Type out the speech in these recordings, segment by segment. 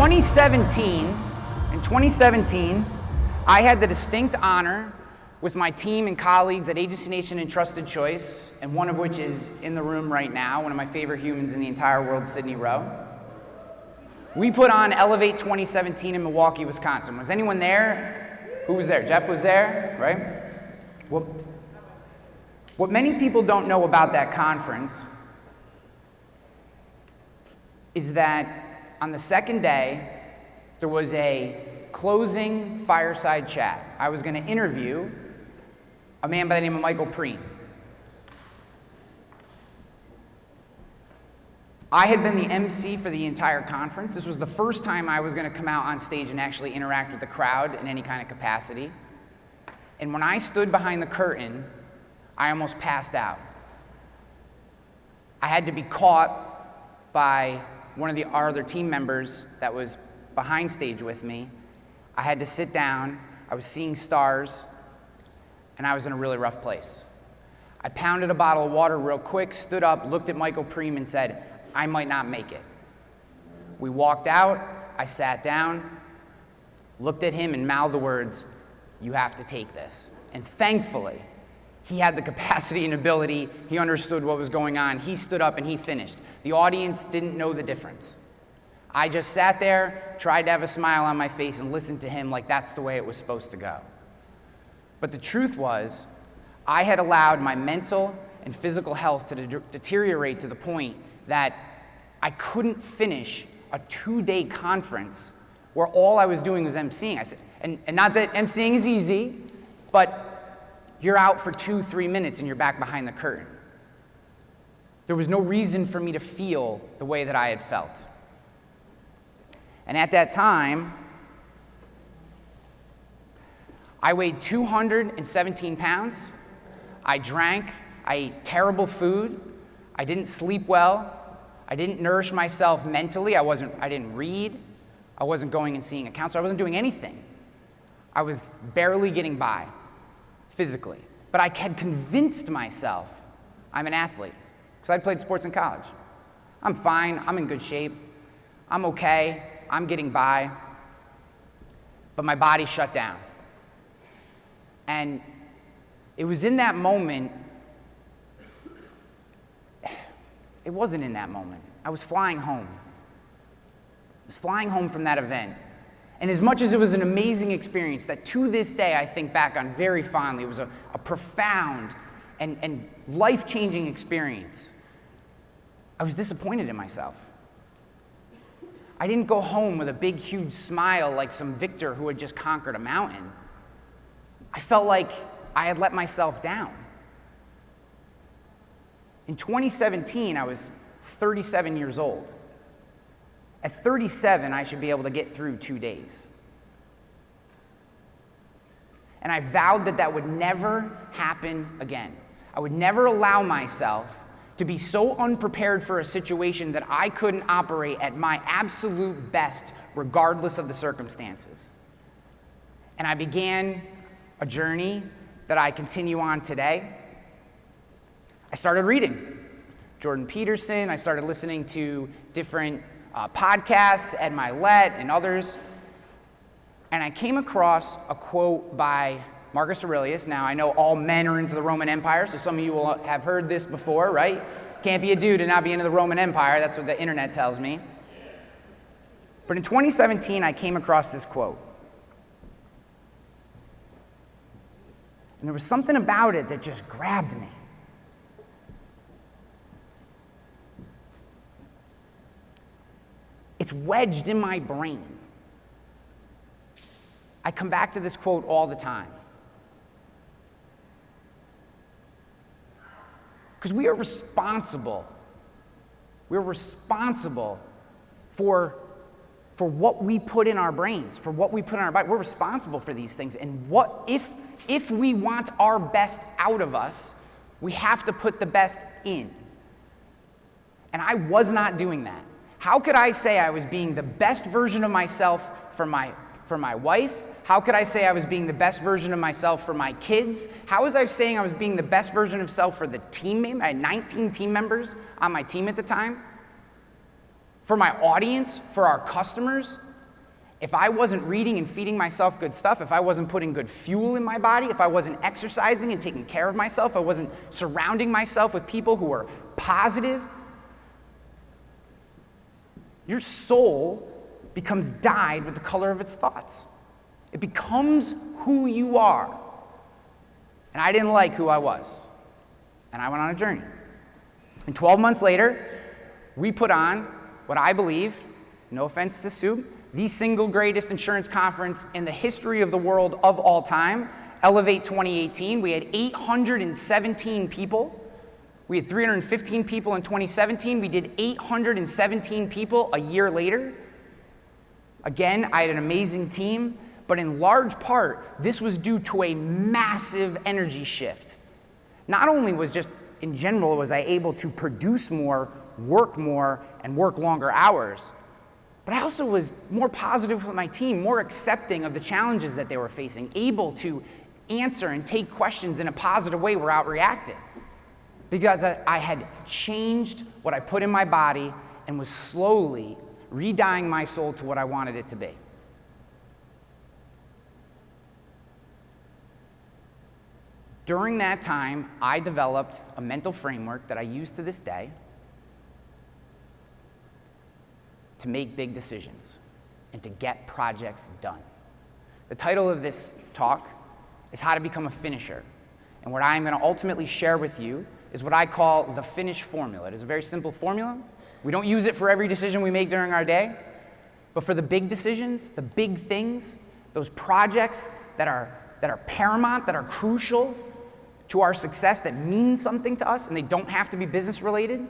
2017, I had the distinct honor with my team and colleagues at Agency Nation and Trusted Choice, and one of which is in the room right now, one of my favorite humans in the entire world, Sydney Rowe. We put on Elevate 2017 in Milwaukee, Wisconsin. Was anyone there? Who was there? Jeff was there, right? What many people don't know about that conference is that on the second day, there was a closing fireside chat. I was going to interview a man by the name of Michael Preen. I had been the MC for the entire conference. This was the first time I was going to come out on stage and actually interact with the crowd in any kind of capacity. And when I stood behind the curtain, I almost passed out. I had to be caught by one of our other team members that was behind stage with me. I had to sit down. I was seeing stars, and I was in a really rough place. I pounded a bottle of water real quick, stood up, looked at Michael Preen and said, I might not make it. We walked out, I sat down, looked at him and mouthed the words, you have to take this. And thankfully, he had the capacity and ability, he understood what was going on, he stood up and he finished. The audience didn't know the difference. I just sat there, tried to have a smile on my face and listened to him like that's the way it was supposed to go. But the truth was, I had allowed my mental and physical health to deteriorate to the point that I couldn't finish a 2-day conference where all I was doing was emceeing. I said, and not that emceeing is easy, but you're out for 2-3 minutes and you're back behind the curtain. There was no reason for me to feel the way that I had felt. And at that time, I weighed 217 pounds. I drank, I ate terrible food. I didn't sleep well. I didn't nourish myself mentally. I didn't read. I wasn't going and seeing a counselor. I wasn't doing anything. I was barely getting by physically. But I had convinced myself I'm an athlete because I'd played sports in college. I'm fine. I'm in good shape. I'm okay. I'm getting by. But my body shut down. And it was in that moment. It wasn't in that moment. I was flying home. I was flying home from that event. And as much as it was an amazing experience that to this day I think back on very fondly, it was a profound and life-changing experience, I was disappointed in myself. I didn't go home with a big, huge smile like some victor who had just conquered a mountain. I felt like I had let myself down. In 2017, I was 37 years old. At 37, I should be able to get through 2 days. And I vowed that that would never happen again. I would never allow myself to be so unprepared for a situation that I couldn't operate at my absolute best, regardless of the circumstances. And I began a journey that I continue on today. I started reading Jordan Peterson. I started listening to different podcasts, Ed Milet and others. And I came across a quote by Marcus Aurelius. Now, I know all men are into the Roman Empire, so some of you will have heard this before, right? Can't be a dude and not be into the Roman Empire. That's what the internet tells me. But in 2017, I came across this quote. And there was something about it that just grabbed me. It's wedged in my brain. I come back to this quote all the time. Because we are responsible. We're responsible for what we put in our brains, for what we put in our body. We're responsible for these things. And what if we want our best out of us, we have to put the best in. And I was not doing that. How could I say I was being the best version of myself for my wife? How could I say I was being the best version of myself for my kids? How was I saying I was being the best version of myself for the team? I had 19 team members on my team at the time. For my audience, for our customers. If I wasn't reading and feeding myself good stuff, if I wasn't putting good fuel in my body, if I wasn't exercising and taking care of myself, if I wasn't surrounding myself with people who are positive, your soul becomes dyed with the color of its thoughts. It becomes who you are. And I didn't like who I was. And I went on a journey. And 12 months later, we put on what I believe, no offense to Sue, the single greatest insurance conference in the history of the world of all time, Elevate 2018. We had 817 people. We had 315 people in 2017. We did 817 people a year later. Again, I had an amazing team, but in large part, this was due to a massive energy shift. Not only was just, in general, was I able to produce more, and work longer hours, but I also was more positive with my team, more accepting of the challenges that they were facing, able to answer and take questions in a positive way without reacting. Because I had changed what I put in my body and was slowly redying my soul to what I wanted it to be. During that time, I developed a mental framework that I use to this day to make big decisions and to get projects done. The title of this talk is How to Become a Finisher. And what I'm going to ultimately share with you is what I call the finish formula. It is a very simple formula. We don't use it for every decision we make during our day, but for the big decisions, the big things, those projects that are paramount, that are crucial to our success, that mean something to us, and they don't have to be business related.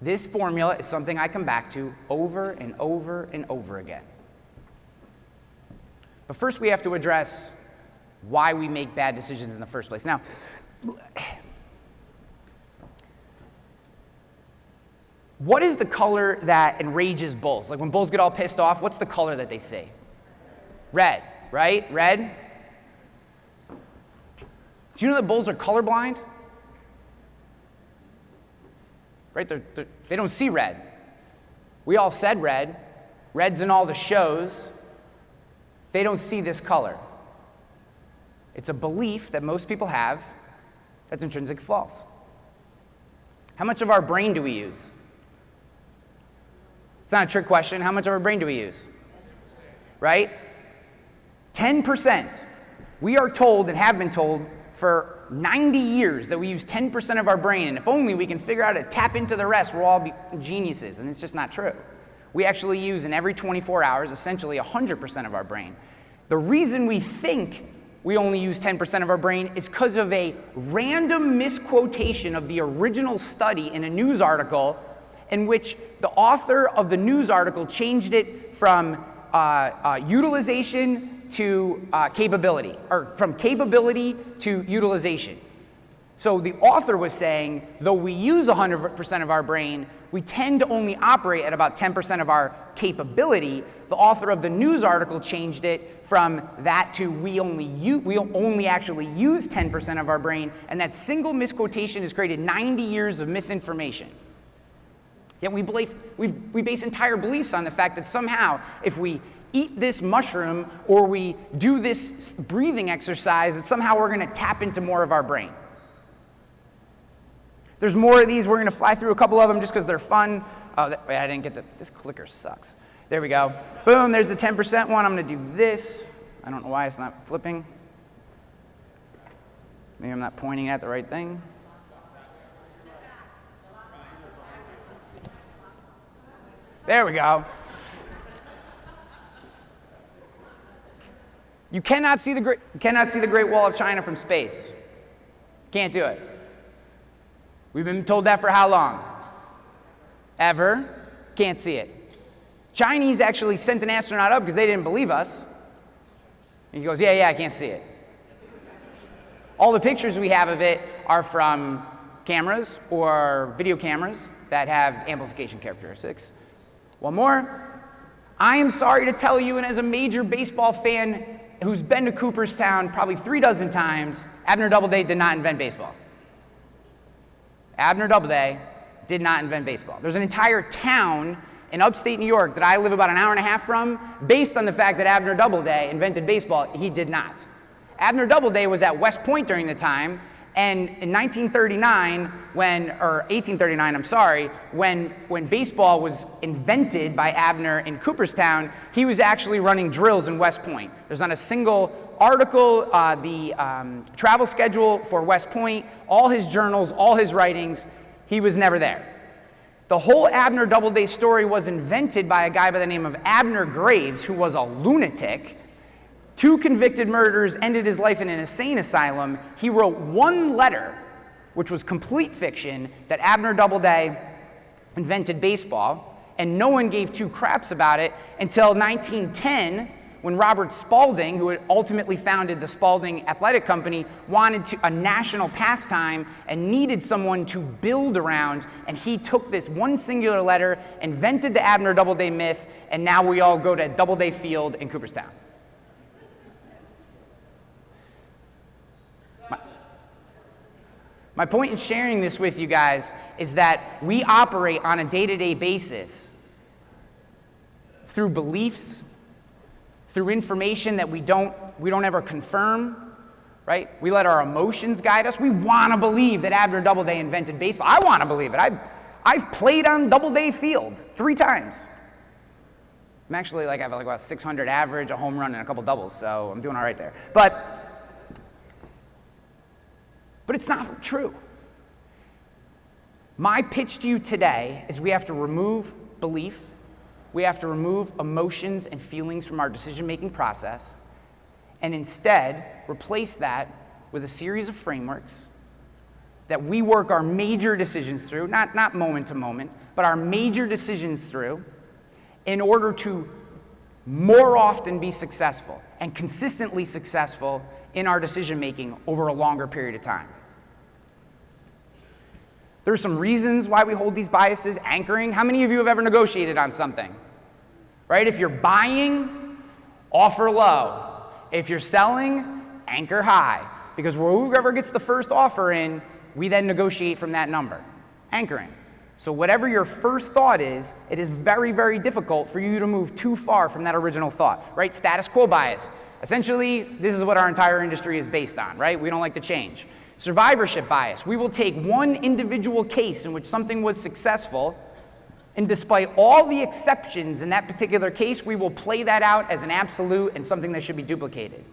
This formula is something I come back to over and over and over again. But first we have to address why we make bad decisions in the first place. Now, what is the color that enrages bulls? Like when bulls get all pissed off, what's the color that they say? Red, right? Red? Do you know that bulls are colorblind? Right? They don't see red. We all said red. Red's in all the shows. They don't see this color. It's a belief that most people have that's intrinsically false. How much of our brain do we use? It's not a trick question. How much of our brain do we use? Right? 10%. We are told and have been told for 90 years that we use 10% of our brain, and if only we can figure out how to tap into the rest, we'll all be geniuses, and it's just not true. We actually use in every 24 hours essentially 100% of our brain. The reason we think we only use 10% of our brain is because of a random misquotation of the original study in a news article in which the author of the news article changed it from utilization to capability, or from capability to utilization. So the author was saying, though we use 100% of our brain, we tend to only operate at about 10% of our capability. The author of the news article changed it from that to we only actually use 10% of our brain, and that single misquotation has created 90 years of misinformation. Yet we base entire beliefs on the fact that somehow if we eat this mushroom or we do this breathing exercise, that somehow we're going to tap into more of our brain. There's more of these. We're going to fly through a couple of them just because they're fun. Oh, wait, I didn't get this clicker sucks. There we go. Boom, there's the 10% one. I'm going to do this. I don't know why it's not flipping. Maybe I'm not pointing at the right thing. There we go. You cannot see the Great Wall of China from space. Can't do it. We've been told that for how long? Ever. Can't see it. Chinese actually sent an astronaut up because they didn't believe us. And he goes, yeah, I can't see it. All the pictures we have of it are from cameras or video cameras that have amplification characteristics. One more. I am sorry to tell you, and as a major baseball fan who's been to Cooperstown probably 36 times, Abner Doubleday did not invent baseball. Abner Doubleday did not invent baseball. There's an entire town in upstate New York that I live about an hour and a half from, based on the fact that Abner Doubleday invented baseball. He did not. Abner Doubleday was at West Point during the time, and in 1839, when baseball was invented by Abner in Cooperstown, he was actually running drills in West Point. There's not a single article, the travel schedule for West Point, all his journals, all his writings, he was never there. The whole Abner Doubleday story was invented by a guy by the name of Abner Graves, who was a lunatic. 2 convicted murderers, ended his life in an insane asylum. He wrote one letter, which was complete fiction, that Abner Doubleday invented baseball, and no one gave 2 craps about it until 1910, when Robert Spalding, who had ultimately founded the Spalding Athletic Company, wanted a national pastime and needed someone to build around, and he took this one singular letter, invented the Abner Doubleday myth, and now we all go to Doubleday Field in Cooperstown. My point in sharing this with you guys is that we operate on a day-to-day basis through beliefs, through information that we don't ever confirm, right? We let our emotions guide us. We want to believe that Abner Doubleday invented baseball. I want to believe it. I've played on Doubleday Field 3 times. I'm actually I have about 600 average, a home run, and a couple doubles, so I'm doing all right there. But it's not true. My pitch to you today is we have to remove belief. We have to remove emotions and feelings from our decision-making process, and instead replace that with a series of frameworks that we work our major decisions through, not moment to moment, but our major decisions through, in order to more often be successful and consistently successful in our decision-making over a longer period of time. There's some reasons why we hold these biases. Anchoring. How many of you have ever negotiated on something? Right? If you're buying, offer low. If you're selling, anchor high. Because whoever gets the first offer in, we then negotiate from that number. Anchoring. So whatever your first thought is, it is very, very difficult for you to move too far from that original thought. Right? Status quo bias. Essentially, this is what our entire industry is based on, right? We don't like to change. Survivorship bias. We will take one individual case in which something was successful, and despite all the exceptions in that particular case, we will play that out as an absolute and something that should be duplicated.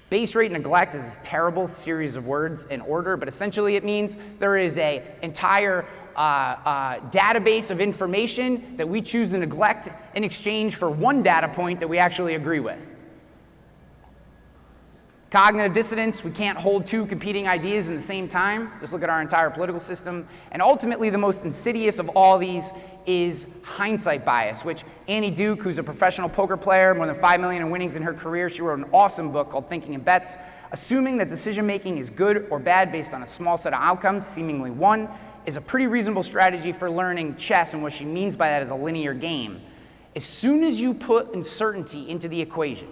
Base rate neglect is a terrible series of words in order, but essentially it means there is an entire database of information that we choose to neglect in exchange for one data point that we actually agree with. Cognitive dissonance, we can't hold 2 competing ideas in the same time. Just look at our entire political system. And ultimately, the most insidious of all these is hindsight bias, which Annie Duke, who's a professional poker player, more than 5 million in winnings in her career, she wrote an awesome book called Thinking in Bets. Assuming that decision-making is good or bad based on a small set of outcomes, seemingly one, is a pretty reasonable strategy for learning chess, and what she means by that is a linear game. As soon as you put uncertainty into the equation,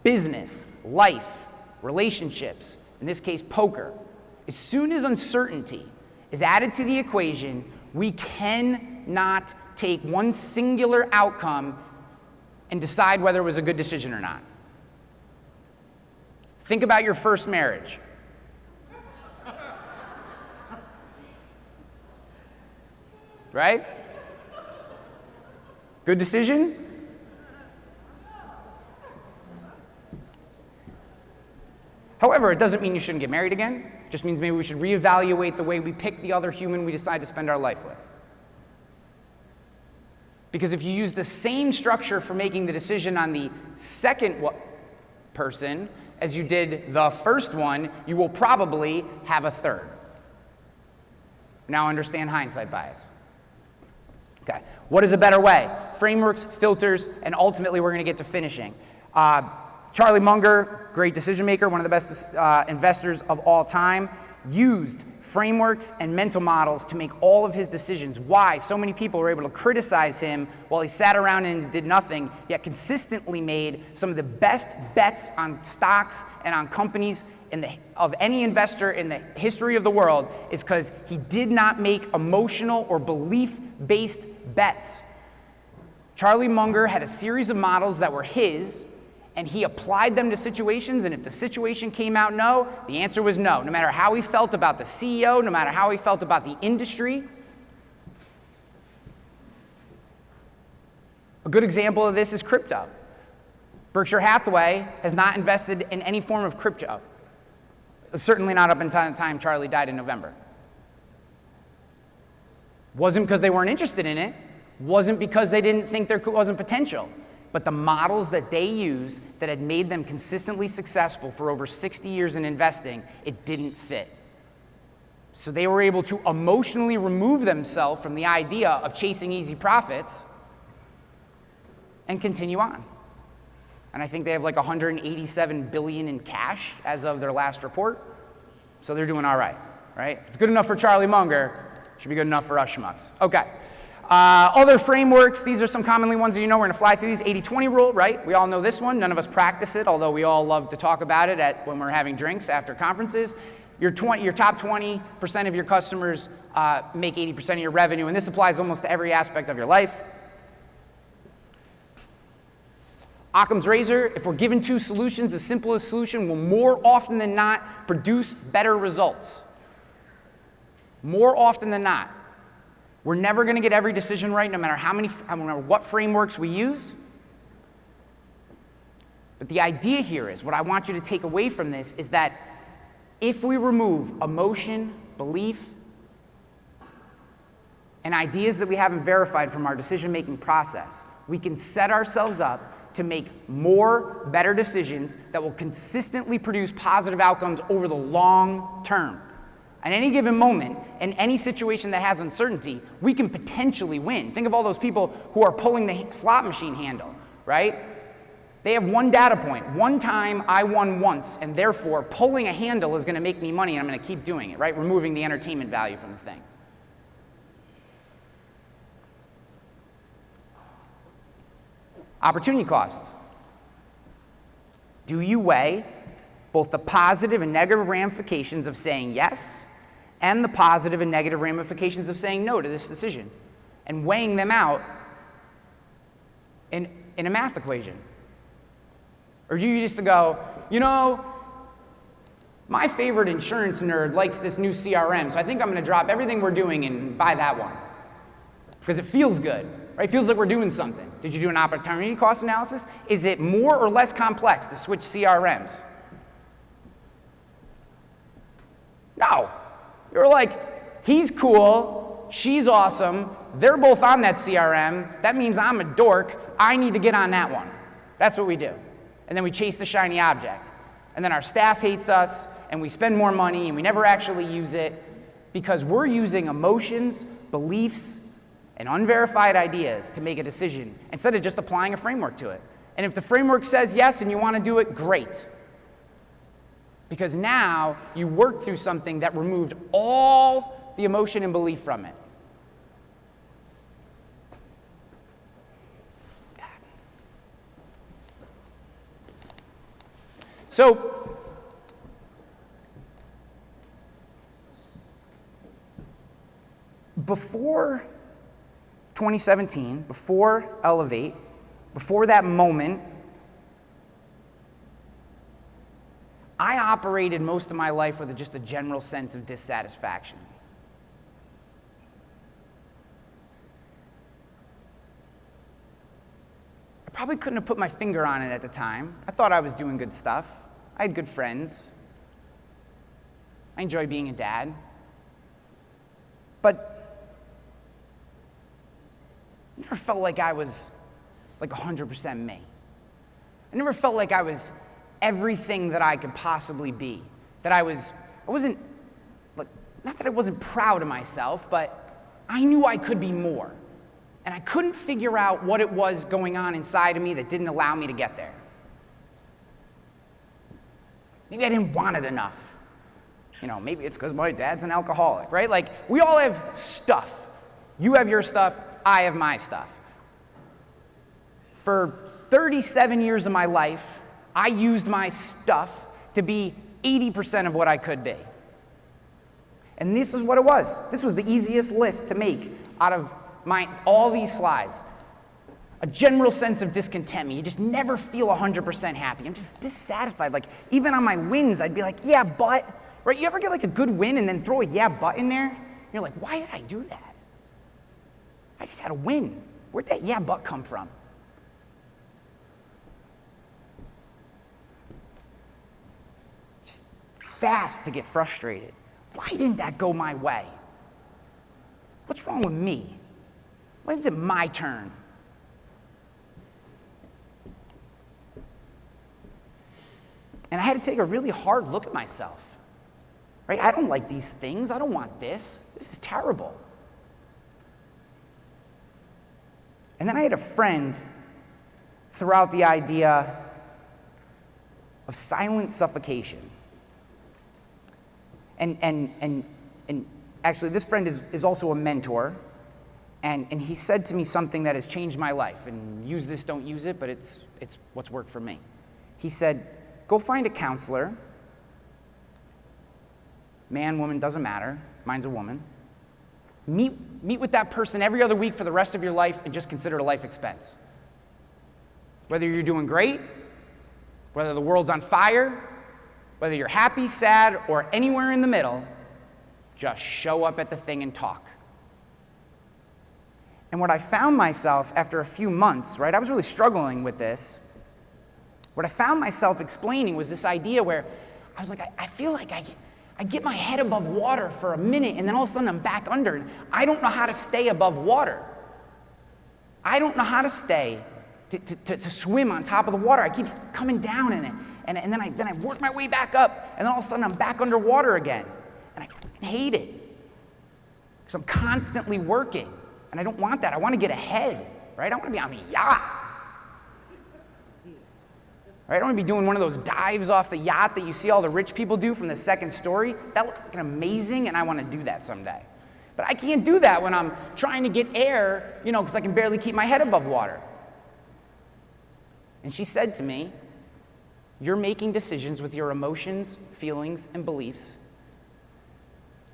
business, life, relationships, in this case poker, as soon as uncertainty is added to the equation, we cannot take one singular outcome and decide whether it was a good decision or not. Think about your first marriage. Right? Good decision? However, it doesn't mean you shouldn't get married again. It just means maybe we should reevaluate the way we pick the other human we decide to spend our life with. Because if you use the same structure for making the decision on the second person as you did the first one, you will probably have a third. Now understand hindsight bias. Okay, what is a better way? Frameworks, filters, and ultimately we're going to get to finishing. Charlie Munger, great decision maker, one of the best investors of all time, used frameworks and mental models to make all of his decisions. Why? So many people were able to criticize him while he sat around and did nothing, yet consistently made some of the best bets on stocks and on companies of any investor in the history of the world, is because he did not make emotional or belief belief-based bets. Charlie Munger had a series of models that were his, and he applied them to situations, and if the situation came out no, the answer was no. No matter how he felt about the CEO, no matter how he felt about the industry. A good example of this is crypto. Berkshire Hathaway has not invested in any form of crypto. Certainly not up until the time Charlie died in November. Wasn't because they weren't interested in it, wasn't because they didn't think there wasn't potential, but the models that they used that had made them consistently successful for over 60 years in investing, it didn't fit. So they were able to emotionally remove themselves from the idea of chasing easy profits and continue on. And I think they have like 187 billion in cash as of their last report. So they're doing all right, right? If it's good enough for Charlie Munger, it should be good enough for us schmucks. Okay. Other frameworks, these are some commonly ones that you know. We're going to fly through these. 80-20 rule, right? We all know this one. None of us practice it, although we all love to talk about it when we're having drinks after conferences. Your top 20% of your customers make 80% of your revenue, and this applies almost to every aspect of your life. Occam's razor, if we're given two solutions, the simplest solution will more often than not produce better results. More often than not. We're never going to get every decision right, no matter what frameworks we use. But the idea here is, what I want you to take away from this is that if we remove emotion, belief, and ideas that we haven't verified from our decision-making process, we can set ourselves up to make more better decisions that will consistently produce positive outcomes over the long term. At any given moment, in any situation that has uncertainty, we can potentially win. Think of all those people who are pulling the slot machine handle, right? They have one data point. One time I won once, and therefore pulling a handle is going to make me money, and I'm going to keep doing it, right? Removing the entertainment value from the thing. Opportunity costs. Do you weigh both the positive and negative ramifications of saying yes and the positive and negative ramifications of saying no to this decision, and weighing them out in a math equation? Or do you just go, you know, my favorite insurance nerd likes this new CRM, so I think I'm going to drop everything we're doing and buy that one because it feels good, right? It feels like we're doing something. Did you do an opportunity cost analysis? Is it more or less complex to switch CRMs? No. You're like, he's cool, she's awesome, they're both on that CRM, that means I'm a dork, I need to get on that one. That's what we do. And then we chase the shiny object. And then our staff hates us, and we spend more money, and we never actually use it because we're using emotions, beliefs, and unverified ideas to make a decision instead of just applying a framework to it. And if the framework says yes and you want to do it, great. Because now you worked through something that removed all the emotion and belief from it. So, before 2017, before Elevate, before that moment, I operated most of my life with just a general sense of dissatisfaction. I probably couldn't have put my finger on it at the time. I thought I was doing good stuff. I had good friends. I enjoyed being a dad. But I never felt like I was like 100% me. I never felt like I was everything that I could possibly be. That I wasn't, like, not that I wasn't proud of myself, but I knew I could be more. And I couldn't figure out what it was going on inside of me that didn't allow me to get there. Maybe I didn't want it enough. You know, maybe it's because my dad's an alcoholic, right? Like, we all have stuff. You have your stuff, I have my stuff. For 37 years of my life, I used my stuff to be 80% of what I could be. And this is what it was. This was the easiest list to make out of all these slides. A general sense of discontentment. You just never feel 100% happy. I'm just dissatisfied. Like, even on my wins, I'd be like, yeah, but, right? You ever get like a good win and then throw a yeah, but in there? You're like, why did I do that? I just had a win. Where'd that yeah, but come from? Just fast to get frustrated. Why didn't that go my way? What's wrong with me? When is it my turn? And I had to take a really hard look at myself. Right? I don't like these things. I don't want this. This is terrible. And then I had a friend throw out the idea of silent suffocation. And actually, this friend is also a mentor. And he said to me something that has changed my life. And use this, don't use it, but it's what's worked for me. He said, go find a counselor. Man, woman, doesn't matter. Mine's a woman. Meet with that person every other week for the rest of your life and just consider it a life expense. Whether you're doing great, whether the world's on fire, whether you're happy, sad, or anywhere in the middle, just show up at the thing and talk. And what I found myself after a few months, right, I was really struggling with this. What I found myself explaining was this idea where I was like, I feel like I get my head above water for a minute and then all of a sudden I'm back under. And I don't know how to stay above water. I don't know how to stay, to swim on top of the water. I keep coming down in it. And then I work my way back up and then all of a sudden I'm back underwater again. And I hate it. Because I'm constantly working. And I don't want that. I want to get ahead, right? I want to be on the yacht. Right? I don't want to be doing one of those dives off the yacht that you see all the rich people do from the second story. That looks like amazing, and I want to do that someday. But I can't do that when I'm trying to get air, because I can barely keep my head above water. And she said to me, you're making decisions with your emotions, feelings, and beliefs,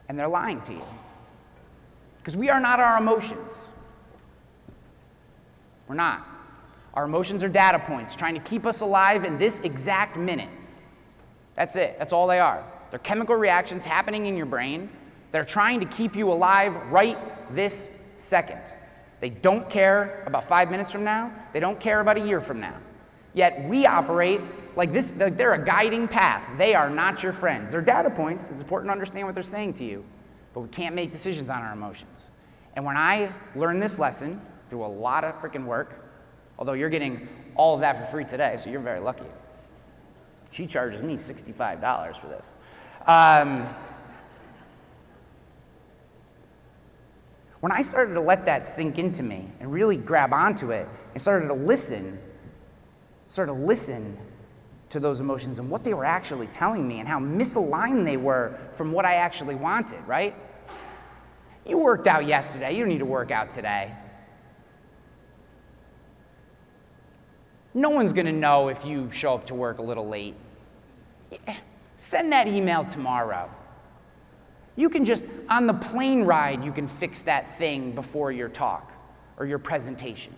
and they're lying to you. Because we are not our emotions. We're not. Our emotions are data points trying to keep us alive in this exact minute. That's it. That's all they are. They're chemical reactions happening in your brain that are trying to keep you alive right this second. They don't care about 5 minutes from now. They don't care about a year from now. Yet we operate like this. They're a guiding path. They are not your friends. They're data points. It's important to understand what they're saying to you. But we can't make decisions on our emotions. And when I learned this lesson through a lot of freaking work, although you're getting all of that for free today, so you're very lucky. She charges me $65 for this. When I started to let that sink into me and really grab onto it and started to listen to those emotions and what they were actually telling me and how misaligned they were from what I actually wanted, right? You worked out yesterday. You don't need to work out today. No one's going to know if you show up to work a little late. Yeah, send that email tomorrow. You can just, on the plane ride, you can fix that thing before your talk or your presentation.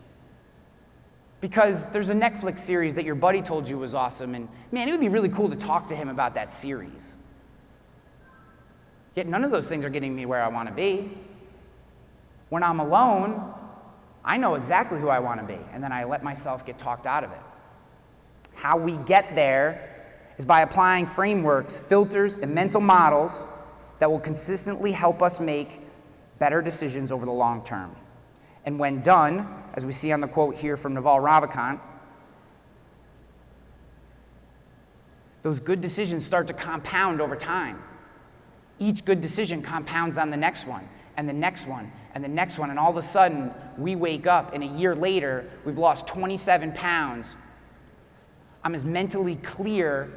Because there's a Netflix series that your buddy told you was awesome, and man, it would be really cool to talk to him about that series. Yet none of those things are getting me where I want to be. When I'm alone, I know exactly who I want to be, and then I let myself get talked out of it. How we get there is by applying frameworks, filters, and mental models that will consistently help us make better decisions over the long term. And when done, as we see on the quote here from Naval Ravikant, those good decisions start to compound over time. Each good decision compounds on the next one, and the next one, and the next one, and all of a sudden, we wake up, and a year later, we've lost 27 pounds. I'm as mentally clear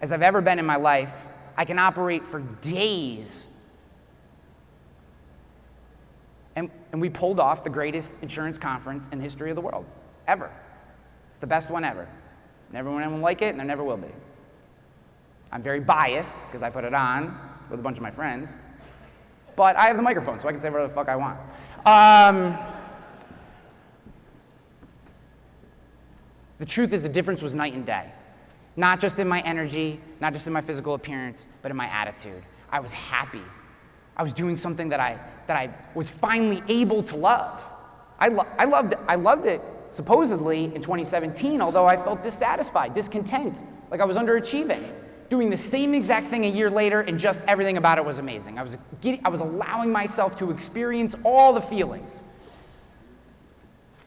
as I've ever been in my life. I can operate for days. And we pulled off the greatest insurance conference in the history of the world, ever. It's the best one ever. Never one will like it, and there never will be. I'm very biased, because I put it on with a bunch of my friends. But I have the microphone, so I can say whatever the fuck I want. The truth is the difference was night and day. Not just in my energy, not just in my physical appearance, but in my attitude. I was happy. I was doing something that I was finally able to love. I loved it supposedly in 2017, although I felt dissatisfied, discontent, like I was underachieving. Doing the same exact thing a year later, and just everything about it was amazing. I was allowing myself to experience all the feelings.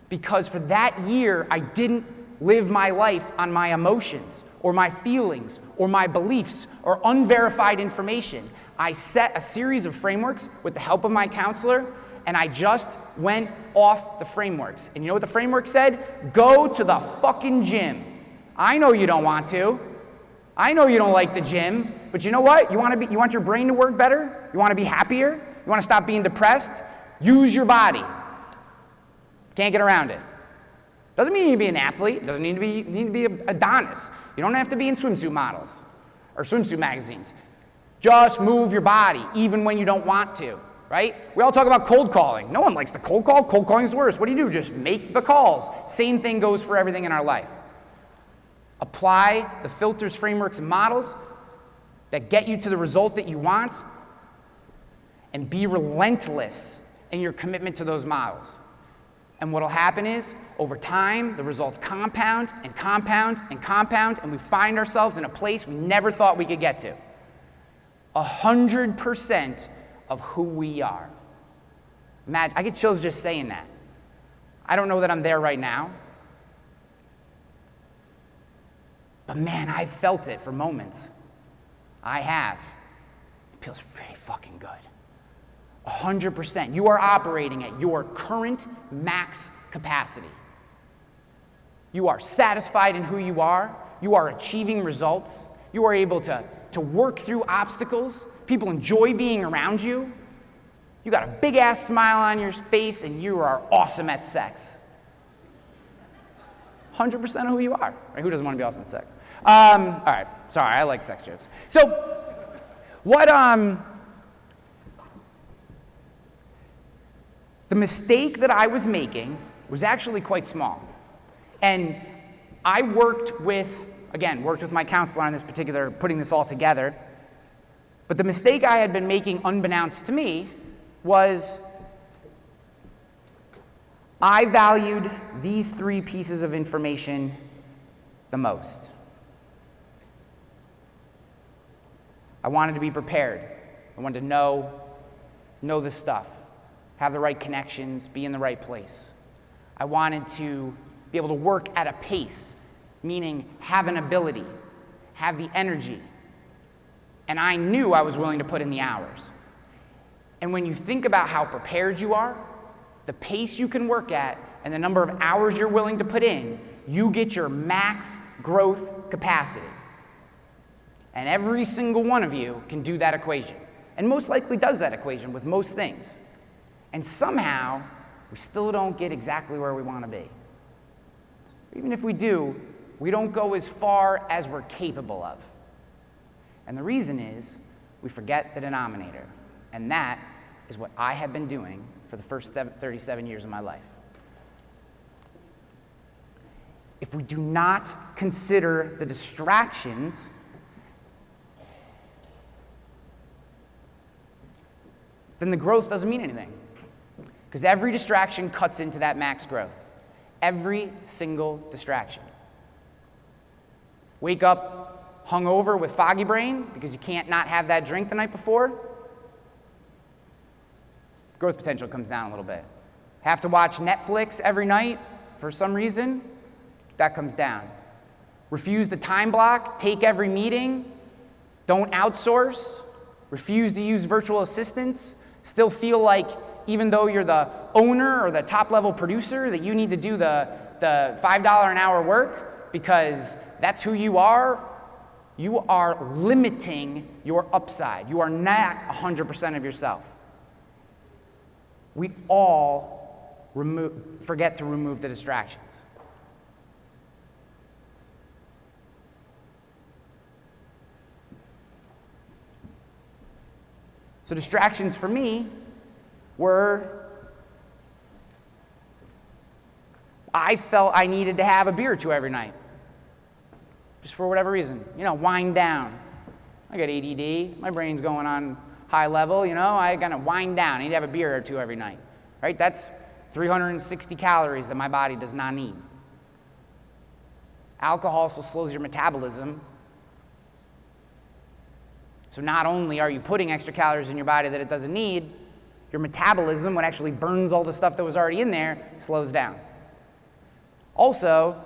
Because for that year, I didn't live my life on my emotions, or my feelings, or my beliefs, or unverified information. I set a series of frameworks with the help of my counselor, and I just went off the frameworks. And you know what the framework said? Go to the fucking gym. I know you don't want to. I know you don't like the gym, but you know what? You want your brain to work better? You want to be happier? You want to stop being depressed? Use your body. Can't get around it. Doesn't mean you need to be an athlete. Doesn't need to be a Adonis. You don't have to be in swimsuit models or swimsuit magazines. Just move your body, even when you don't want to, right? We all talk about cold calling. No one likes to cold call. Cold calling is the worst. What do? Just make the calls. Same thing goes for everything in our life. Apply the filters, frameworks, and models that get you to the result that you want, and be relentless in your commitment to those models. And what'll happen is, over time, the results compound and compound and compound, and we find ourselves in a place we never thought we could get to. 100% of who we are. Imagine, I get chills just saying that. I don't know that I'm there right now. But man, I've felt it for moments. I have. It feels very fucking good. 100%. You are operating at your current max capacity. You are satisfied in who you are. You are achieving results. You are able to work through obstacles. People enjoy being around you. You got a big ass smile on your face, and you are awesome at sex. 100% of who you are. Right? Who doesn't want to be awesome at sex? All right. Sorry, I like sex jokes. So, the mistake that I was making was actually quite small. And I worked with my counselor on this particular, putting this all together. But the mistake I had been making unbeknownst to me was I valued these three pieces of information the most. I wanted to be prepared. I wanted to know this stuff, have the right connections, be in the right place. I wanted to be able to work at a pace, meaning have an ability, have the energy. And I knew I was willing to put in the hours. And when you think about how prepared you are, the pace you can work at, and the number of hours you're willing to put in, you get your max growth capacity. And every single one of you can do that equation. And most likely does that equation with most things. And somehow, we still don't get exactly where we want to be. Even if we do, we don't go as far as we're capable of. And the reason is, we forget the denominator. And that is what I have been doing for the first 37 years of my life. If we do not consider the distractions, then the growth doesn't mean anything. Because every distraction cuts into that max growth. Every single distraction. Wake up hungover with foggy brain because you can't not have that drink the night before. Growth potential comes down a little bit. Have to watch Netflix every night for some reason, that comes down. Refuse the time block, take every meeting, don't outsource, refuse to use virtual assistants, still feel like even though you're the owner or the top level producer that you need to do the $5 an hour work because that's who you are limiting your upside. You are not 100% of yourself. We all forget to remove the distractions. So distractions for me were I felt I needed to have a beer or two every night. Just for whatever reason, wind down. I got ADD, my brain's going on high level, I gotta wind down. I need to have a beer or two every night, right? That's 360 calories that my body does not need. Alcohol also slows your metabolism. So not only are you putting extra calories in your body that it doesn't need, your metabolism, what actually burns all the stuff that was already in there, slows down. Also,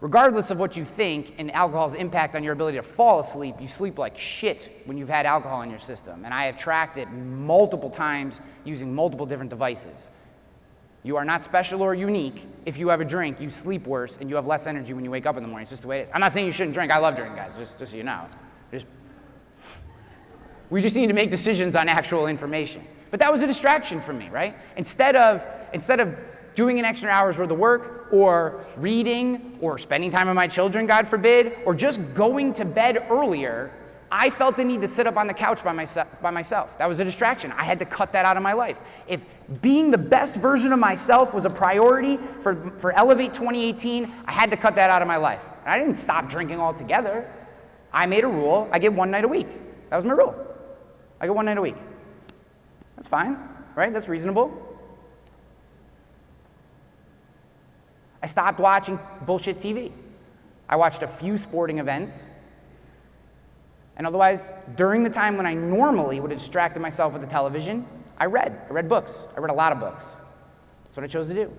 regardless of what you think and alcohol's impact on your ability to fall asleep, you sleep like shit when you've had alcohol in your system. And I have tracked it multiple times using multiple different devices. You are not special or unique. If you have a drink, you sleep worse and you have less energy when you wake up in the morning. It's just the way it is. I'm not saying you shouldn't drink. I love drinking, guys, just so you know. We just need to make decisions on actual information. But that was a distraction for me, right? Instead of doing an extra hour's worth of work, or reading, or spending time with my children, God forbid, or just going to bed earlier, I felt the need to sit up on the couch by myself. That was a distraction. I had to cut that out of my life. If being the best version of myself was a priority for Elevate 2018, I had to cut that out of my life. And I didn't stop drinking altogether. I made a rule. I get one night a week. That was my rule. I get one night a week. That's fine, right? That's reasonable. I stopped watching bullshit TV. I watched a few sporting events. And otherwise, during the time when I normally would have distracted myself with the television, I read. I read books. I read a lot of books. That's what I chose to do.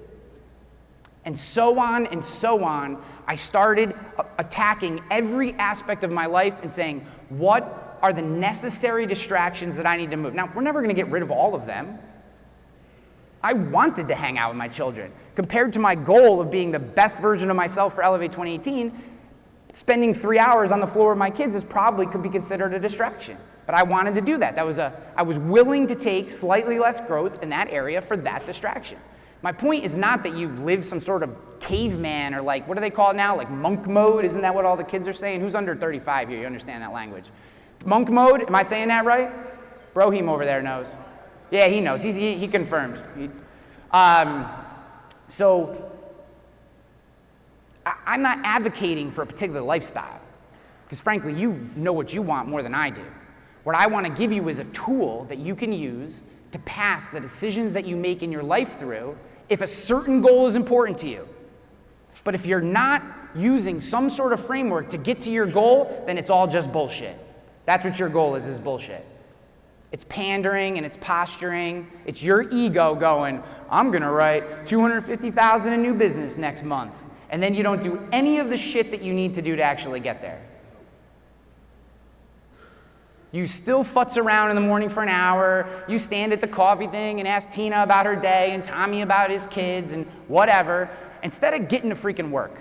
And so on and so on, I started attacking every aspect of my life and saying, what are the necessary distractions that I need to move? Now, we're never going to get rid of all of them. I wanted to hang out with my children. Compared to my goal of being the best version of myself for Elevate 2018, spending 3 hours on the floor with my kids could be considered a distraction. But I wanted to do that. I was willing to take slightly less growth in that area for that distraction. My point is not that you live some sort of caveman or what do they call it now? Like monk mode? Isn't that what all the kids are saying? Who's under 35 here? You understand that language. Monk mode? Am I saying that right? Brohim over there knows. Yeah, he knows. He confirmed. So I'm not advocating for a particular lifestyle, because frankly, you know what you want more than I do. What I want to give you is a tool that you can use to pass the decisions that you make in your life through if a certain goal is important to you. But if you're not using some sort of framework to get to your goal, then it's all just bullshit. That's what your goal is bullshit. It's pandering and it's posturing. It's your ego going, I'm going to write $250,000 in new business next month. And then you don't do any of the shit that you need to do to actually get there. You still futz around in the morning for an hour. You stand at the coffee thing and ask Tina about her day and Tommy about his kids and whatever, instead of getting to freaking work.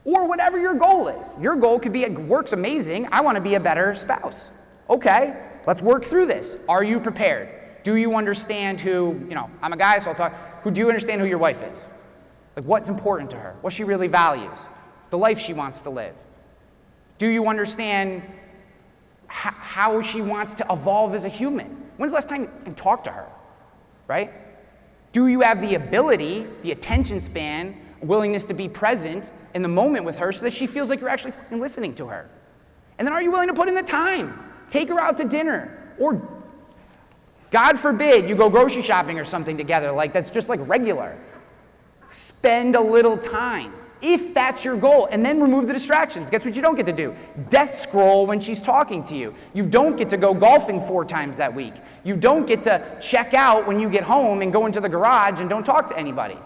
Or whatever your goal is. Your goal could be, work's amazing, I want to be a better spouse. Okay, let's work through this. Are you prepared? Do you understand who, I'm a guy, so I'll talk, do you understand who your wife is? What's important to her? What she really values? The life she wants to live? Do you understand how she wants to evolve as a human? When's the last time you can talk to her, right? Do you have the ability, the attention span, willingness to be present in the moment with her so that she feels like you're actually listening to her? And then are you willing to put in the time? Take her out to dinner. Or, God forbid, you go grocery shopping or something together, that's just regular. Spend a little time, if that's your goal, and then remove the distractions. Guess what you don't get to do? Death scroll when she's talking to you. You don't get to go golfing 4 times that week. You don't get to check out when you get home and go into the garage and don't talk to anybody.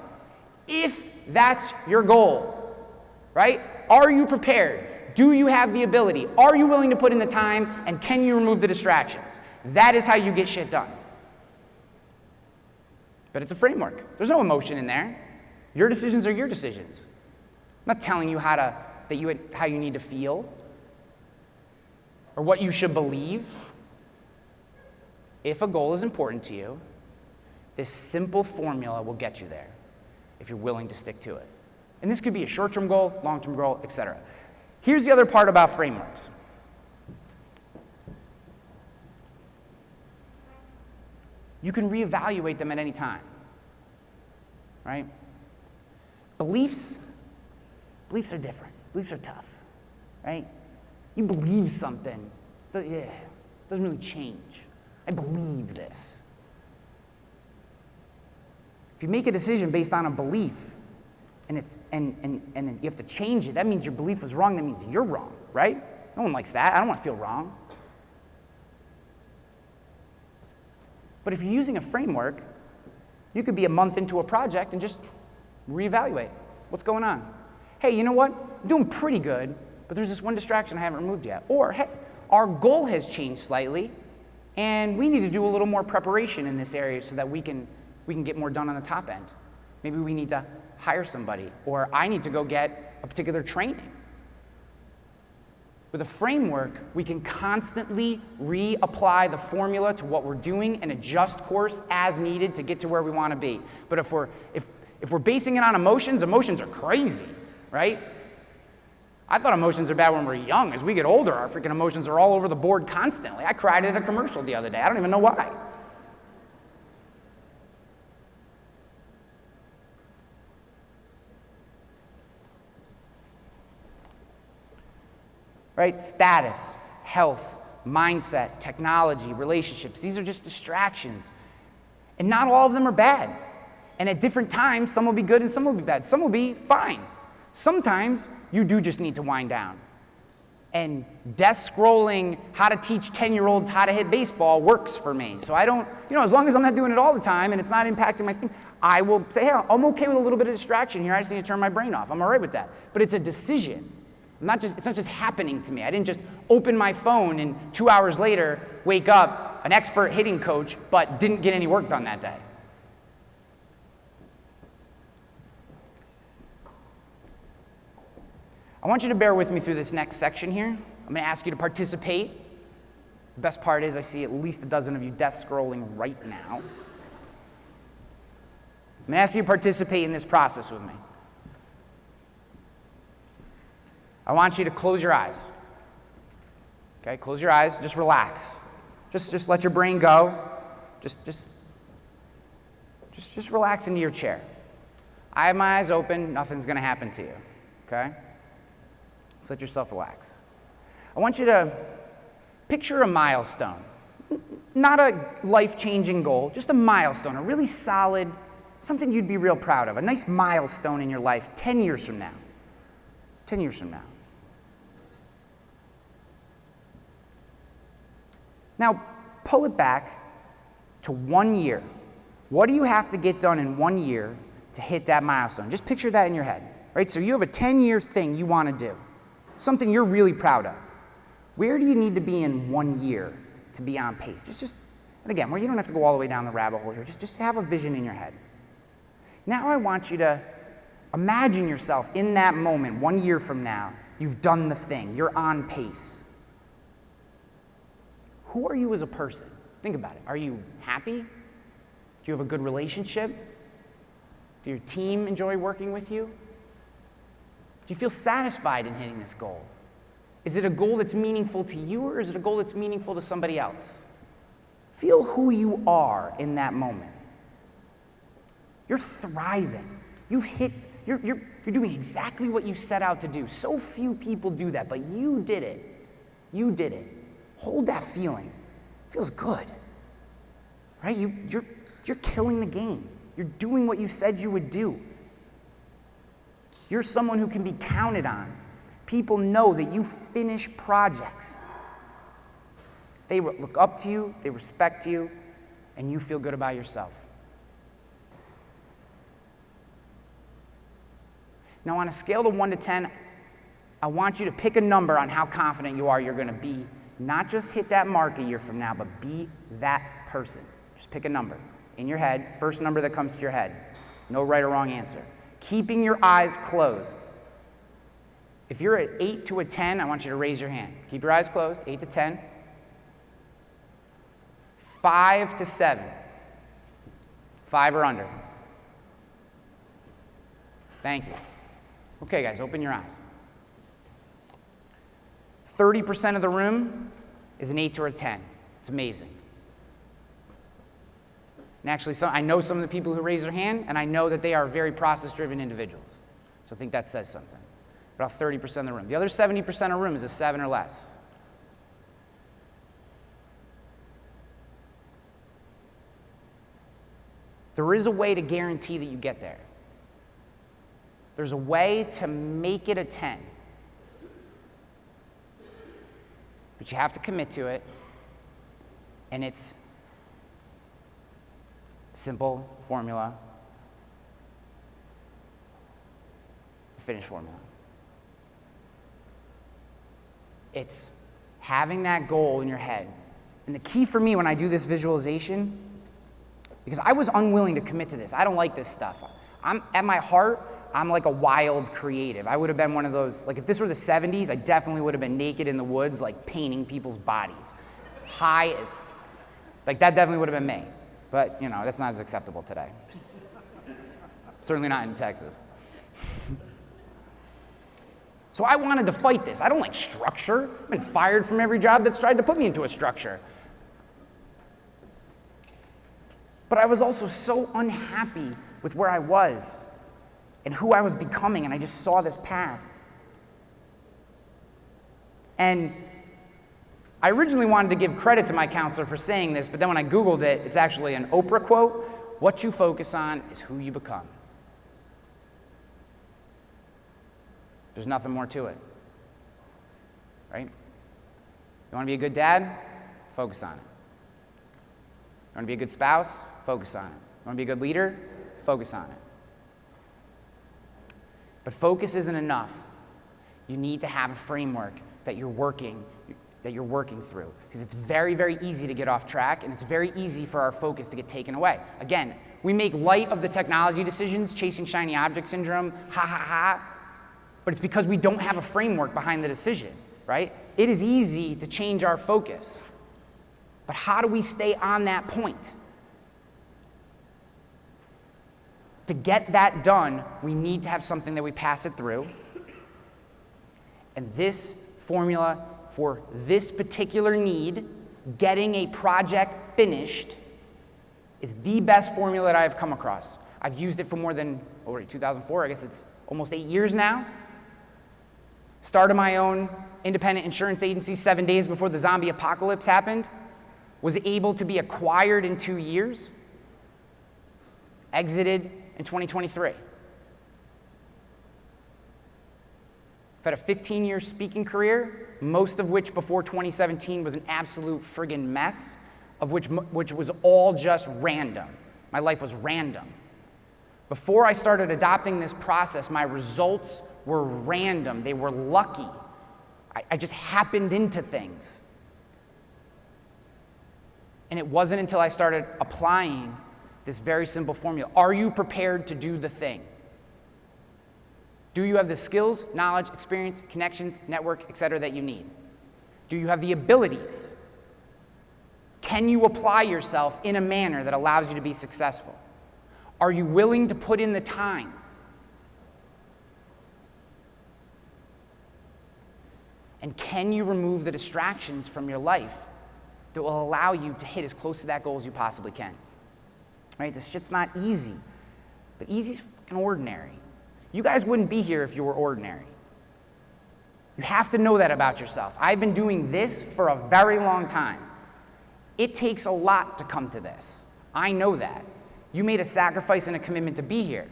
If that's your goal, right? Are you prepared? Do you have the ability? Are you willing to put in the time? And can you remove the distractions? That is how you get shit done. But it's a framework. There's no emotion in there. Your decisions are your decisions. I'm not telling you how you need to feel or what you should believe. If a goal is important to you, this simple formula will get you there if you're willing to stick to it. And this could be a short-term goal, long-term goal, etc. Here's the other part about frameworks. You can reevaluate them at any time, right? Beliefs are different. Beliefs are tough, right? You believe something, it doesn't really change. I believe this. If you make a decision based on a belief, and you have to change it, that means your belief was wrong, that means you're wrong, right? No one likes that. I don't want to feel wrong. But if you're using a framework, you could be a month into a project and just reevaluate. What's going on? Hey, you know what? I'm doing pretty good, but there's this one distraction I haven't removed yet. Or, hey, our goal has changed slightly, and we need to do a little more preparation in this area so that we can get more done on the top end. Maybe we need to hire somebody, or I need to go get a particular training. With a framework, we can constantly reapply the formula to what we're doing and adjust course as needed to get to where we want to be. But if we're basing it on emotions are crazy, right? I thought emotions are bad when we're young. As we get older, our freaking emotions are all over the board constantly. I cried at a commercial the other day. I don't even know why. Right? Status, health, mindset, technology, relationships. These are just distractions. And not all of them are bad. And at different times, some will be good and some will be bad. Some will be fine. Sometimes you do just need to wind down. And death scrolling how to teach 10-year-olds how to hit baseball works for me. So I don't, as long as I'm not doing it all the time and it's not impacting my thing, I will say, hey, I'm okay with a little bit of distraction here. I just need to turn my brain off. I'm all right with that. But it's a decision. It's not just happening to me. I didn't just open my phone and 2 hours later wake up an expert hitting coach but didn't get any work done that day. I want you to bear with me through this next section here. I'm going to ask you to participate. The best part is I see at least a dozen of you death scrolling right now. I'm going to ask you to participate in this process with me. I want you to close your eyes. Okay, close your eyes, just relax. Just let your brain go. Just relax into your chair. I have my eyes open, nothing's gonna happen to you, okay? Just let yourself relax. I want you to picture a milestone. Not a life-changing goal, just a milestone, a really solid, something you'd be real proud of, a nice milestone in your life 10 years from now. 10 years from now. Now, pull it back to 1 year. What do you have to get done in 1 year to hit that milestone? Just picture that in your head, right? So you have a 10-year thing you want to do, something you're really proud of. Where do you need to be in 1 year to be on pace? And again, you don't have to go all the way down the rabbit hole here. Just have a vision in your head. Now I want you to imagine yourself in that moment, 1 year from now. You've done the thing. You're on pace. Who are you as a person? Think about it. Are you happy? Do you have a good relationship? Do your team enjoy working with you? Do you feel satisfied in hitting this goal? Is it a goal that's meaningful to you, or is it a goal that's meaningful to somebody else? Feel who you are in that moment. You're thriving. You're doing exactly what you set out to do. So few people do that, but you did it. You did it. Hold that feeling. It feels good, right? You're killing the game. You're doing what you said you would do. You're someone who can be counted on. People know that you finish projects. They look up to you, they respect you, and you feel good about yourself. Now, on a scale of 1 to 10, I want you to pick a number on how confident you are you're going to be. Not just hit that mark a year from now, but be that person. Just pick a number in your head, first number that comes to your head. No right or wrong answer. Keeping your eyes closed. If you're at 8 to a 10, I want you to raise your hand. Keep your eyes closed, 8 to 10. 5 to 7. 5 or under. Thank you. Okay, guys, open your eyes. 30% of the room is an 8 or a 10. It's amazing. And actually, I know some of the people who raise their hand, and I know that they are very process-driven individuals. So I think that says something. About 30% of the room. The other 70% of the room is a 7 or less. There is a way to guarantee that you get there. There's a way to make it a 10. But you have to commit to it, and it's a simple formula, a finish formula. It's having that goal in your head. And the key for me when I do this visualization, because I was unwilling to commit to this. I don't like this stuff. At my heart, I'm like a wild creative. I would have been one of those, like if this were the 70s, I definitely would have been naked in the woods, like painting people's bodies. Like that definitely would have been me. But, you know, that's not as acceptable today. Certainly not in Texas. So I wanted to fight this. I don't like structure. I've been fired from every job that's tried to put me into a structure. But I was also so unhappy with where I was and who I was becoming, and I just saw this path. And I originally wanted to give credit to my counselor for saying this, but then when I Googled it, it's actually an Oprah quote: "What you focus on is who you become." There's nothing more to it, right? You want to be a good dad? Focus on it. You want to be a good spouse? Focus on it. You want to be a good leader? Focus on it. But focus isn't enough. You need to have a framework that you're working through, because it's very, very easy to get off track, and it's very easy for our focus to get taken away. Again, we make light of the technology decisions, chasing shiny object syndrome, ha ha ha, but it's because we don't have a framework behind the decision, right? It is easy to change our focus, but how do we stay on that point? To get that done, we need to have something that we pass it through. And this formula for this particular need, getting a project finished, is the best formula that I've come across. I've used it for more than, 2004, I guess it's almost 8 years now. Started my own independent insurance agency 7 days before the zombie apocalypse happened. Was able to be acquired in 2 years. Exited in 2023. I've had a 15-year speaking career, most of which before 2017 was an absolute friggin' mess, of which was all just random. My life was random. Before I started adopting this process, my results were random. They were lucky. I just happened into things. And it wasn't until I started applying this very simple formula. Are you prepared to do the thing? Do you have the skills, knowledge, experience, connections, network, etc. that you need? Do you have the abilities? Can you apply yourself in a manner that allows you to be successful? Are you willing to put in the time? And can you remove the distractions from your life that will allow you to hit as close to that goal as you possibly can? Right? This shit's not easy, but easy's fucking ordinary. You guys wouldn't be here if you were ordinary. You have to know that about yourself. I've been doing this for a very long time. It takes a lot to come to this. I know that. You made a sacrifice and a commitment to be here.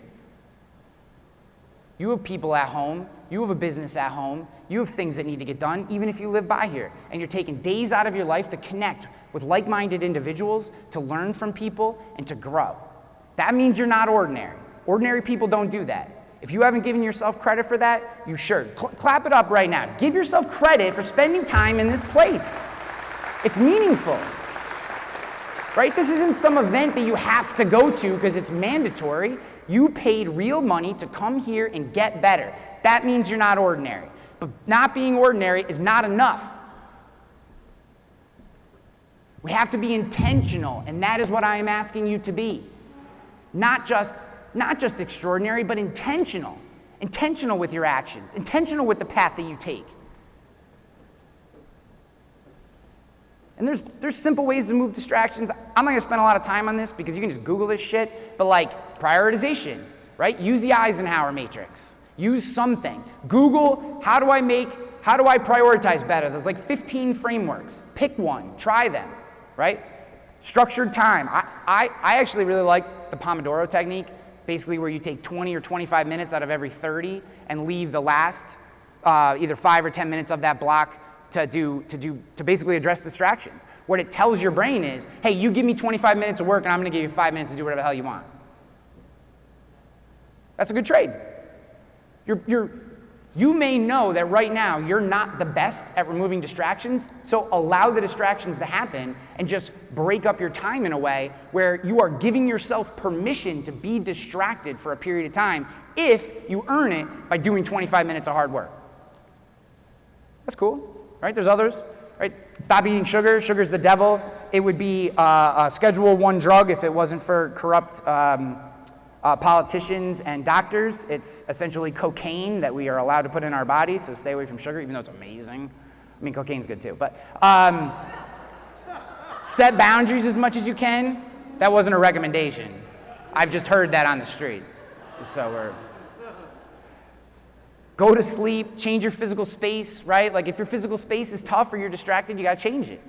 You have people at home. You have a business at home. You have things that need to get done, even if you live by here. And you're taking days out of your life to connect with like-minded individuals, to learn from people, and to grow. That means you're not ordinary. Ordinary people don't do that. If you haven't given yourself credit for that, you should. Clap it up right now. Give yourself credit for spending time in this place. It's meaningful. Right? This isn't some event that you have to go to because it's mandatory. You paid real money to come here and get better. That means you're not ordinary. But not being ordinary is not enough. We have to be intentional, and that is what I am asking you to be. Not just extraordinary, but intentional. Intentional with your actions. Intentional with the path that you take. And there's simple ways to move distractions. I'm not going to spend a lot of time on this because you can just Google this shit, but like prioritization, right? Use the Eisenhower matrix. Use something. Google, how do I prioritize better? There's like 15 frameworks. Pick one, try them, right? Structured time. I actually really like the Pomodoro technique, basically where you take 20 or 25 minutes out of every 30 and leave the last either 5 or 10 minutes of that block to basically address distractions. What it tells your brain is, hey, you give me 25 minutes of work and I'm gonna give you 5 minutes to do whatever the hell you want. That's a good trade. You may know that right now you're not the best at removing distractions, so allow the distractions to happen and just break up your time in a way where you are giving yourself permission to be distracted for a period of time if you earn it by doing 25 minutes of hard work. That's cool, right? There's others, right? Stop eating sugar. Sugar's the devil. It would be a Schedule 1 drug if it wasn't for corrupt politicians and doctors. It's essentially cocaine that we are allowed to put in our bodies, so stay away from sugar, even though it's amazing. I mean, cocaine's good too, but set boundaries as much as you can. That wasn't a recommendation. I've just heard that on the street. So go to sleep, change your physical space, right? Like if your physical space is tough or you're distracted, you gotta change it.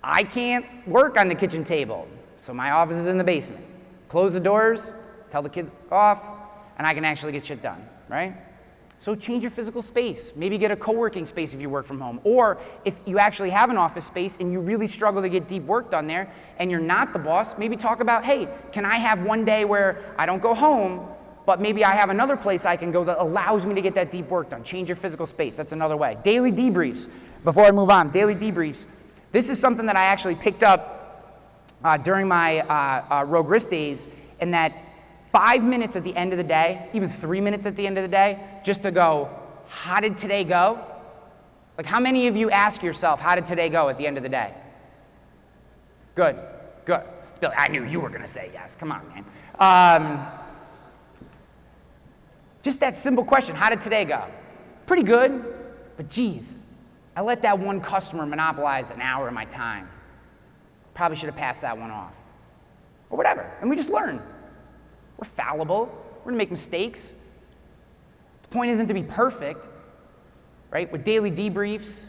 I can't work on the kitchen table, so my office is in the basement. Close the doors, tell the kids off, and I can actually get shit done, right? So change your physical space. Maybe get a co-working space if you work from home. Or if you actually have an office space and you really struggle to get deep work done there and you're not the boss, maybe talk about, hey, can I have one day where I don't go home, but maybe I have another place I can go that allows me to get that deep work done. Change your physical space. That's another way. Daily debriefs. Before I move on, daily debriefs. This is something that I actually picked up during my Rogue Risk days, in that 5 minutes at the end of the day, even 3 minutes at the end of the day, just to go, how did today go? Like, how many of you ask yourself, how did today go at the end of the day? Good, good. Billy, I knew you were gonna say yes. Come on, man. Just that simple question, how did today go? Pretty good, but geez, I let that one customer monopolize an hour of my time. Probably should have passed that one off. Or whatever, and we just learn. We're fallible, we're gonna make mistakes. The point isn't to be perfect, right? With daily debriefs,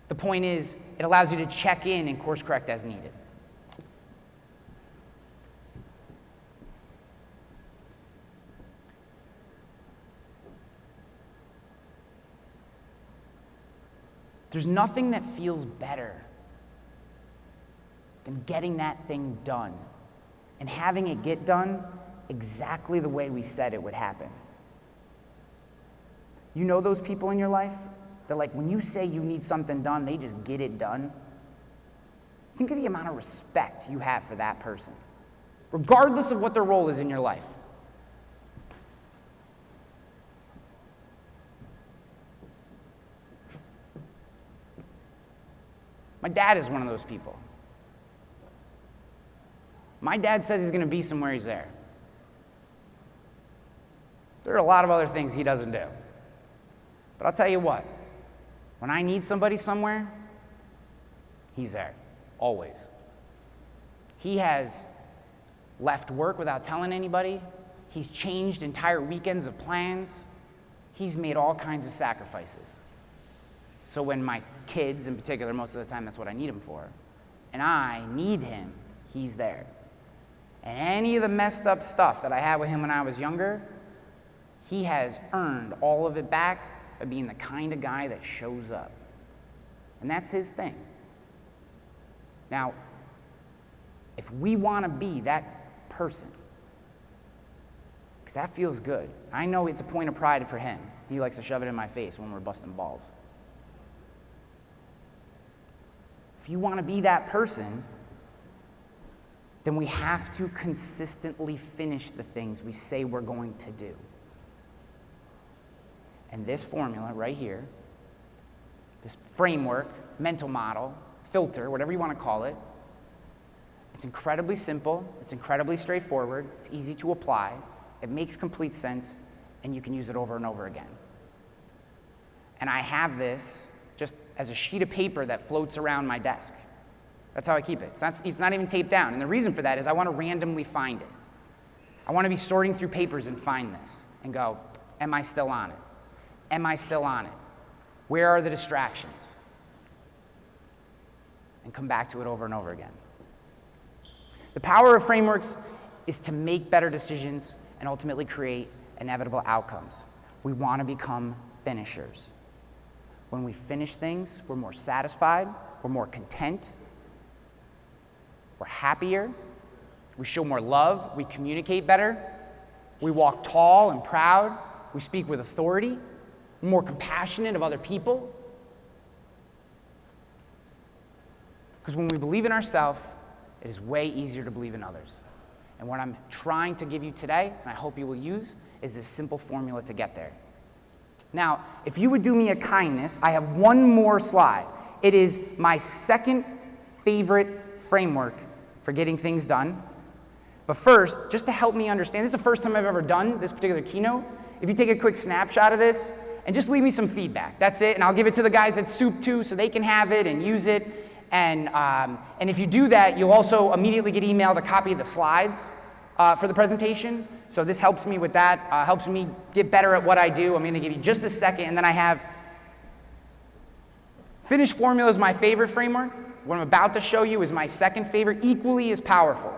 the point is it allows you to check in and course correct as needed. There's nothing that feels better than getting that thing done and having it get done exactly the way we said it would happen. You know those people in your life that, like, when you say you need something done, they just get it done? Think of the amount of respect you have for that person, regardless of what their role is in your life. My dad is one of those people. My dad says he's going to be somewhere, he's there. There are a lot of other things he doesn't do. But I'll tell you what, when I need somebody somewhere, he's there, always. He has left work without telling anybody. He's changed entire weekends of plans. He's made all kinds of sacrifices. So when my kids, in particular, most of the time that's what I need him for, and I need him, he's there. And any of the messed up stuff that I had with him when I was younger, he has earned all of it back by being the kind of guy that shows up. And that's his thing. Now, if we want to be that person, because that feels good. I know it's a point of pride for him. He likes to shove it in my face when we're busting balls. If you want to be that person, then we have to consistently finish the things we say we're going to do. And this formula right here, this framework, mental model, filter, whatever you want to call it, it's incredibly simple, it's incredibly straightforward, it's easy to apply, it makes complete sense, and you can use it over and over again. And I have this just as a sheet of paper that floats around my desk. That's how I keep it. It's not even taped down. And the reason for that is I want to randomly find it. I want to be sorting through papers and find this. and go, am I still on it? Am I still on it? Where are the distractions? And come back to it over and over again. The power of frameworks is to make better decisions and ultimately create inevitable outcomes. We want to become finishers. When we finish things, we're more satisfied, we're more content, we're happier, we show more love, we communicate better, we walk tall and proud, we speak with authority, we're more compassionate of other people. Because when we believe in ourselves, it is way easier to believe in others. And what I'm trying to give you today, and I hope you will use, is this simple formula to get there. Now, if you would do me a kindness, I have one more slide. It is my second favorite framework for getting things done. But first, just to help me understand, this is the first time I've ever done this particular keynote. If you take a quick snapshot of this and just leave me some feedback, that's it. And I'll give it to the guys at Soup too so they can have it and use it. And if you do that, you'll also immediately get emailed a copy of the slides for the presentation. So this helps me with that, helps me get better at what I do. I'm going to give you just a second, and then I have finished formula is my favorite framework. What I'm about to show you is my second favorite, equally as powerful.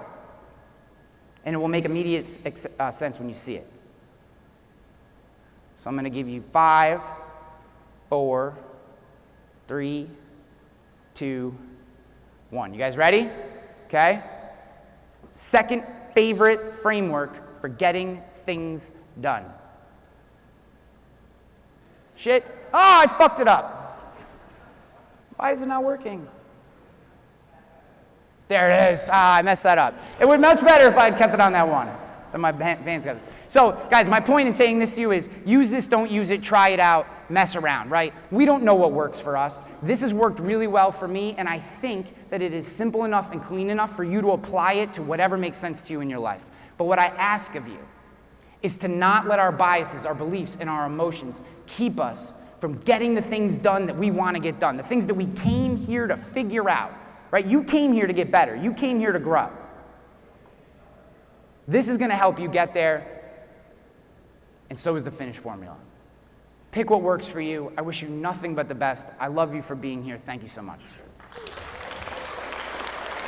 And it will make immediate sense when you see it. So I'm going to give you 5, 4, 3, 2, 1. You guys ready? Okay. Second favorite framework for getting things done. Shit. Oh, I fucked it up. Why is it not working? There it is. I messed that up. It would be much better if I had kept it on that one. Then my fans got it. So, guys, my point in saying this to you is use this, don't use it, try it out, mess around, right? We don't know what works for us. This has worked really well for me, and I think that it is simple enough and clean enough for you to apply it to whatever makes sense to you in your life. But what I ask of you is to not let our biases, our beliefs, and our emotions keep us from getting the things done that we want to get done, the things that we came here to figure out, right? You came here to get better. You came here to grow. This is going to help you get there, and so is the finish formula. Pick what works for you. I wish you nothing but the best. I love you for being here. Thank you so much.